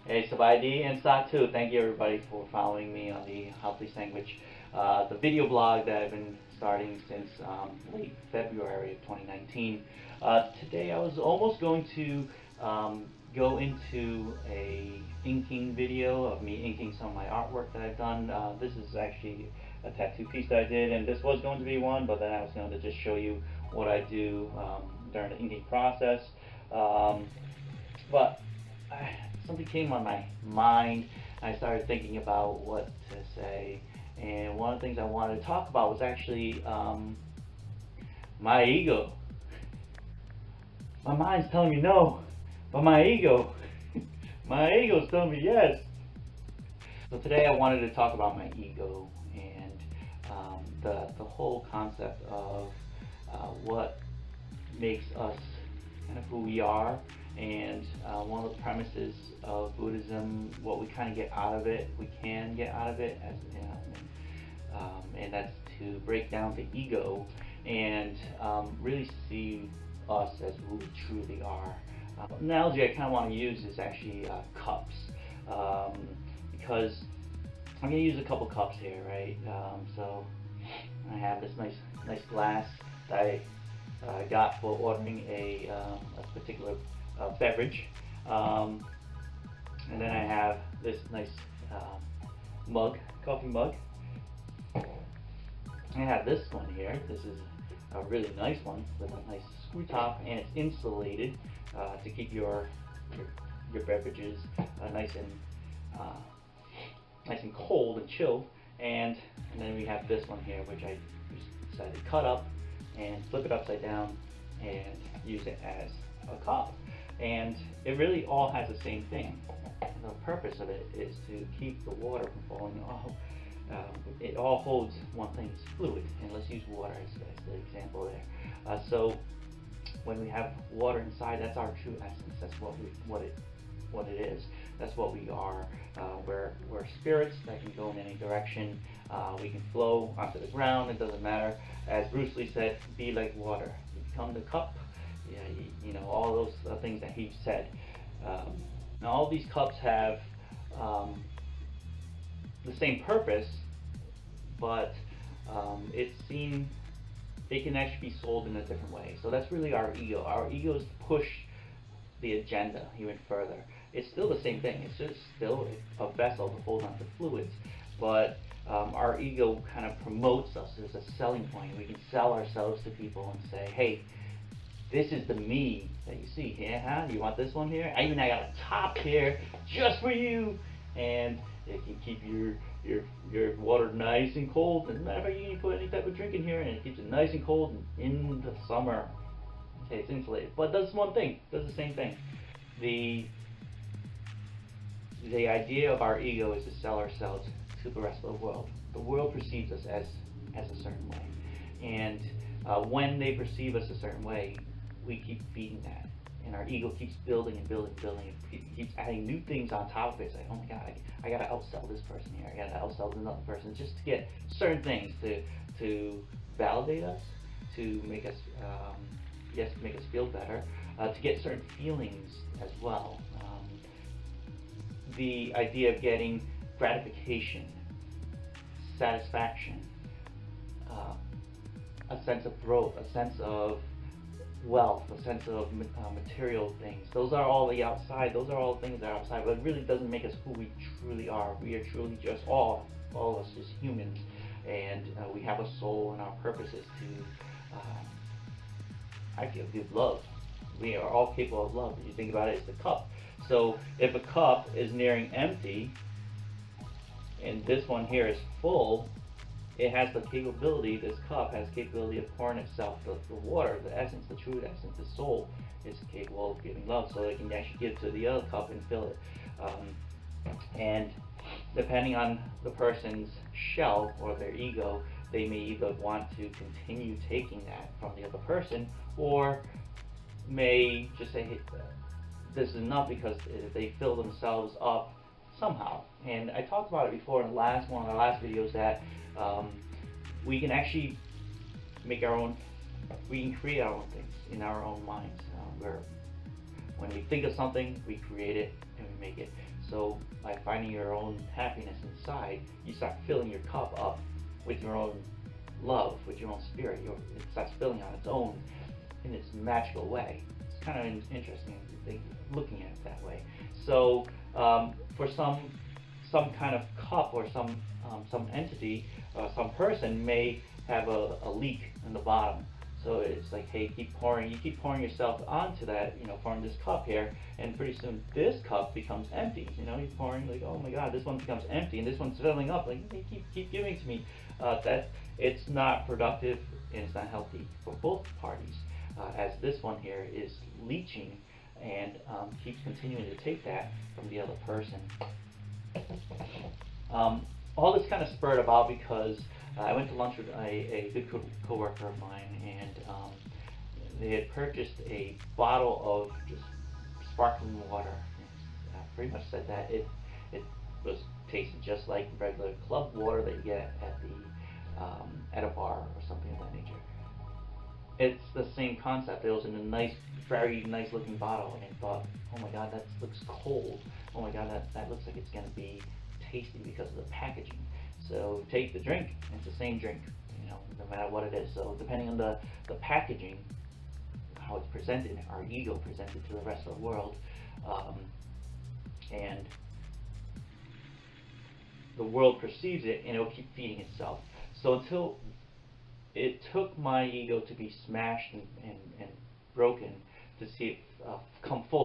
Hey, Sabaidi and Stock 2, thank you everybody for following me on the Healthy Sandwich, the video blog that I've been starting since late February of 2019. Today I was almost going to go into a inking video of me inking some of my artwork that I've done. This is actually a tattoo piece that I did, and this was going to be one, but then I was going to just show you what I do during the inking process. But something came on my mind. I started thinking about what to say, and one of the things I wanted to talk about was actually my ego. My mind's telling me no, but my ego, my ego's telling me yes. So today I wanted to talk about my ego and the whole concept of what makes us kind of who we are. And one of the premises of Buddhism, what we kind of get out of it, we can get out of it, as you know, and that's to break down the ego and really see us as who we truly are. An analogy I kind of want to use is actually cups, because I'm going to use a couple cups here, right? So I have this nice glass that I got for ordering a particular beverage, and then I have this nice mug, coffee mug. I have this one here. This is a really nice one with a nice screw top, and it's insulated to keep your beverages nice and cold and chilled. And then we have this one here, which I decided to cut up and flip it upside down and use it as a cup. And it really all has the same thing. The purpose of it is to keep the water from falling off. It all holds one thing, it's fluid, and let's use water as the example there. So when we have water inside, that's our true essence. That's what it is. That's what we are. We're spirits that can go in any direction. We can flow onto the ground. It doesn't matter. As Bruce Lee said, be like water. You become the cup. Yeah, you know, all those things that he said. Now all these cups have the same purpose, but they can actually be sold in a different way. So that's really our ego. Our ego is to push the agenda even further. It's still the same thing. It's just still a vessel to hold onto fluids, but our ego kind of promotes us. There's a selling point. We can sell ourselves to people and say, hey, this is the me that you see here, huh? You want this one here? I got a top here just for you, and it can keep your water nice and cold. And matter of fact, you can put any type of drink in here, and it keeps it nice and cold in the summer. Okay, it's insulated, but it does one thing. It does the same thing. The idea of our ego is to sell ourselves to the rest of the world. The world perceives us as a certain way, and when they perceive us a certain way, we keep feeding that, and our ego keeps building and building and building, and keeps adding new things on top of it. It's like, oh my god, I gotta outsell this person here, I gotta outsell another person, just to get certain things to validate us, to make us make us feel better, to get certain feelings as well. The idea of getting gratification, satisfaction, a sense of growth, a sense of wealth, a sense of material things. Those are all the outside. Those are all things that are outside, but it really doesn't make us who we truly are. We are truly just all of us as humans, and we have a soul, and our purpose is to I feel give love. We are all capable of love. If you think about it, it's the cup. So if a cup is nearing empty, and this one here is full, it has the capability, this cup has the capability of pouring itself, the water, the essence, the true essence, the soul is capable of giving love, so it can actually give to the other cup and fill it. And depending on the person's shell or their ego, they may either want to continue taking that from the other person, or may just say, hey, this is enough, because they fill themselves up somehow. And I talked about it before in one of our last videos, that we can actually make our own, we can create our own things in our own minds. When we think of something, we create it and we make it. So by finding your own happiness inside, you start filling your cup up with your own love, with your own spirit. It starts filling on its own in its magical way. It's kind of interesting looking at it that way. So for some kind of cup, or some entity, some person may have a leak in the bottom. So it's like, hey, you keep pouring yourself onto that, pouring this cup here, and pretty soon this cup becomes empty. You're pouring, like, oh my God, this one becomes empty, and this one's filling up. Like, hey, keep giving to me. That it's not productive, and it's not healthy for both parties. As this one here is leaching, and keeps continuing to take that from the other person. All this kind of spurred about because I went to lunch with a good co-worker of mine, and they had purchased a bottle of just sparkling water. Pretty much said that it was tasted just like regular club water that you get at a bar or something of that nature. It's the same concept. It was in a nice, very nice looking bottle, and thought, oh my God, that looks cold. Oh my God, that looks like it's going to be tasty because of the packaging. So take the drink, and it's the same drink, no matter what it is. So depending on the packaging, how it's presented, our ego presented to the rest of the world, and the world perceives it, and it'll keep feeding itself. So until it took my ego to be smashed and broken to see it come full